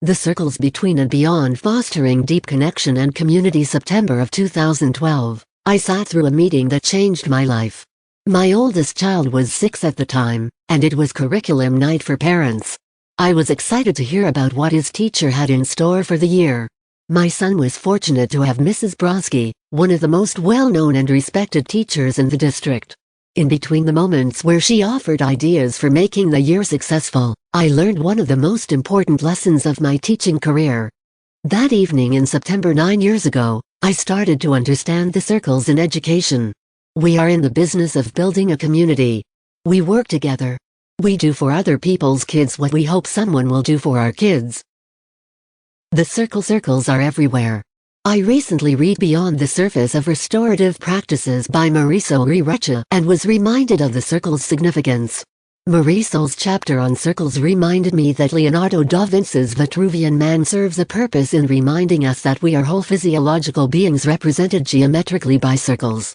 The Circles Between and Beyond Fostering Deep Connection and Community. September of 2012. I sat through a meeting that changed my life. My oldest child was 6 at the time, and it was curriculum night for parents. I was excited to hear about what his teacher had in store for the year. My son was fortunate to have Mrs. Brodsky, one of the most well-known and respected teachers in the district. In between the moments where she offered ideas for making the year successful, I learned one of the most important lessons of my teaching career. That evening in September 9 years ago, I started to understand the circles in education. We are in the business of building a community. We work together. We do for other people's kids what we hope someone will do for our kids. The circles are everywhere. I recently read Beyond the Surface of Restorative Practices by Marisol Rirecha and was reminded of the circle's significance. Marisol's chapter on circles reminded me that Leonardo da Vinci's Vitruvian Man serves a purpose in reminding us that we are whole physiological beings represented geometrically by circles.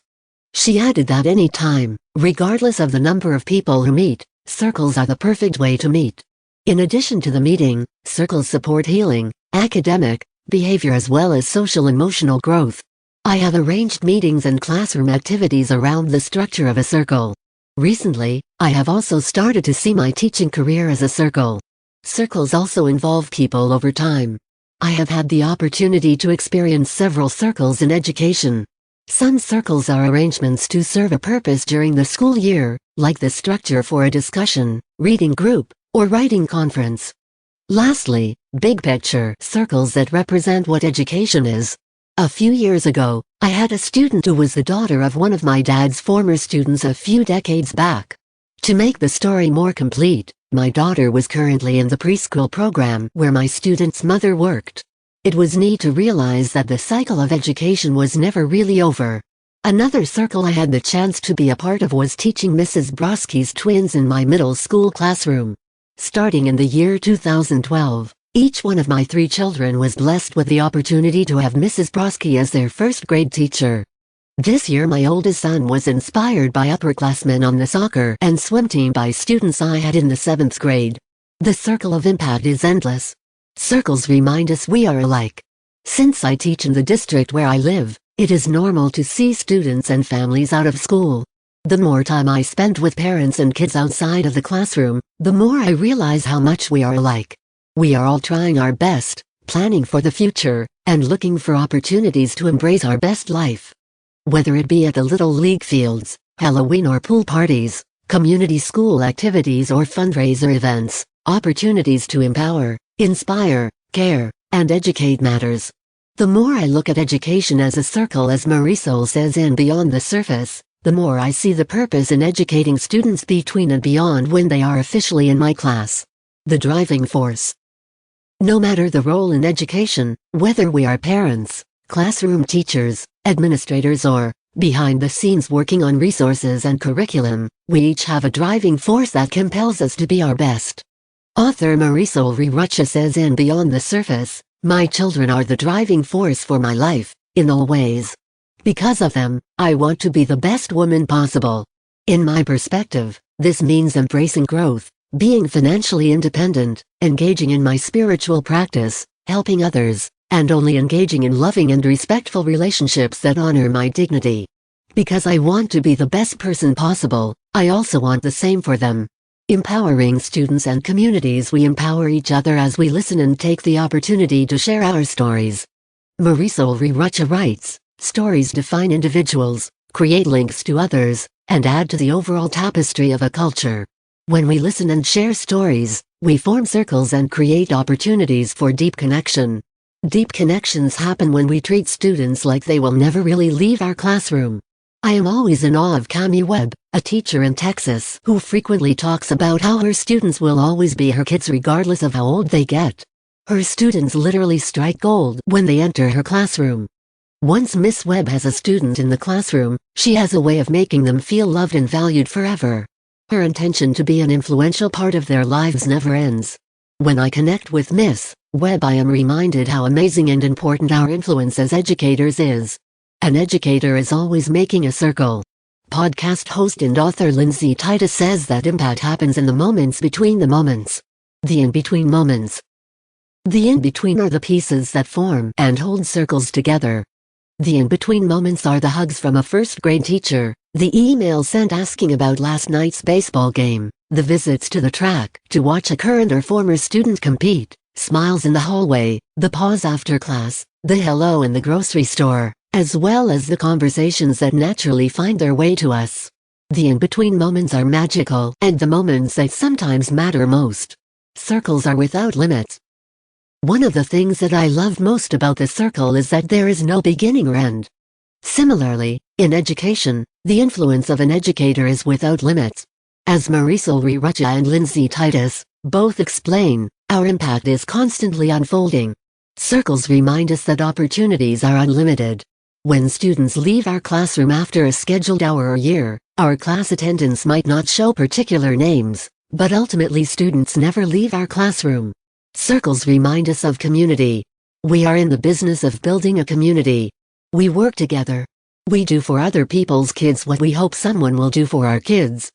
She added that any time, regardless of the number of people who meet, circles are the perfect way to meet. In addition to the meeting, circles support healing, academic, behavior as well as social-emotional growth. I have arranged meetings and classroom activities around the structure of a circle. Recently, I have also started to see my teaching career as a circle. Circles also involve people over time. I have had the opportunity to experience several circles in education. Some circles are arrangements to serve a purpose during the school year, like the structure for a discussion, reading group, or writing conference. Lastly, big picture circles that represent what education is. A few years ago, I had a student who was the daughter of one of my dad's former students a few decades back. To make the story more complete, my daughter was currently in the preschool program where my student's mother worked. It was neat to realize that the cycle of education was never really over. Another circle I had the chance to be a part of was teaching Mrs. Brodsky's twins in my middle school classroom. Starting in the year 2012, each one of my 3 children was blessed with the opportunity to have Mrs. Brodsky as their first grade teacher. This year my oldest son was inspired by upperclassmen on the soccer and swim team by students I had in the 7th grade. The circle of impact is endless. Circles remind us we are alike. Since I teach in the district where I live, it is normal to see students and families out of school. The more time I spend with parents and kids outside of the classroom, the more I realize how much we are alike. We are all trying our best, planning for the future, and looking for opportunities to embrace our best life. Whether it be at the Little League fields, Halloween or pool parties, community school activities or fundraiser events, opportunities to empower, inspire, care, and educate matters. The more I look at education as a circle, as Marisol says in Beyond the Surface, the more I see the purpose in educating students between and beyond when they are officially in my class. The driving force. No matter the role in education, whether we are parents, classroom teachers, administrators or, behind the scenes working on resources and curriculum, we each have a driving force that compels us to be our best. Author Marisol Rirecha says in Beyond the Surface, "My children are the driving force for my life, in all ways. Because of them, I want to be the best woman possible. In my perspective, this means embracing growth, being financially independent, engaging in my spiritual practice, helping others, and only engaging in loving and respectful relationships that honor my dignity. Because I want to be the best person possible, I also want the same for them." Empowering students and communities. We empower each other as we listen and take the opportunity to share our stories. Marisol Rirecha writes, "Stories define individuals, create links to others, and add to the overall tapestry of a culture. When we listen and share stories, we form circles and create opportunities for deep connection. Deep connections happen when we treat students like they will never really leave our classroom." I am always in awe of Cami Webb, a teacher in Texas who frequently talks about how her students will always be her kids regardless of how old they get. Her students literally strike gold when they enter her classroom. Once Miss Webb has a student in the classroom, she has a way of making them feel loved and valued forever. Her intention to be an influential part of their lives never ends. When I connect with Miss Webb, I am reminded how amazing and important our influence as educators is. An educator is always making a circle. Podcast host and author Lindsay Titus says that impact happens in the moments between the moments. The in-between moments. The in-between are the pieces that form and hold circles together. The in-between moments are the hugs from a first-grade teacher, the email sent asking about last night's baseball game, the visits to the track to watch a current or former student compete, smiles in the hallway, the pause after class, the hello in the grocery store, as well as the conversations that naturally find their way to us. The in-between moments are magical and the moments that sometimes matter most. Circles are without limits. One of the things that I love most about the circle is that there is no beginning or end. Similarly, in education, the influence of an educator is without limits. As Marisol Rirucha and Lindsay Titus both explain, our impact is constantly unfolding. Circles remind us that opportunities are unlimited. When students leave our classroom after a scheduled hour or year, our class attendance might not show particular names, but ultimately students never leave our classroom. Circles remind us of community. We are in the business of building a community. We work together. We do for other people's kids what we hope someone will do for our kids.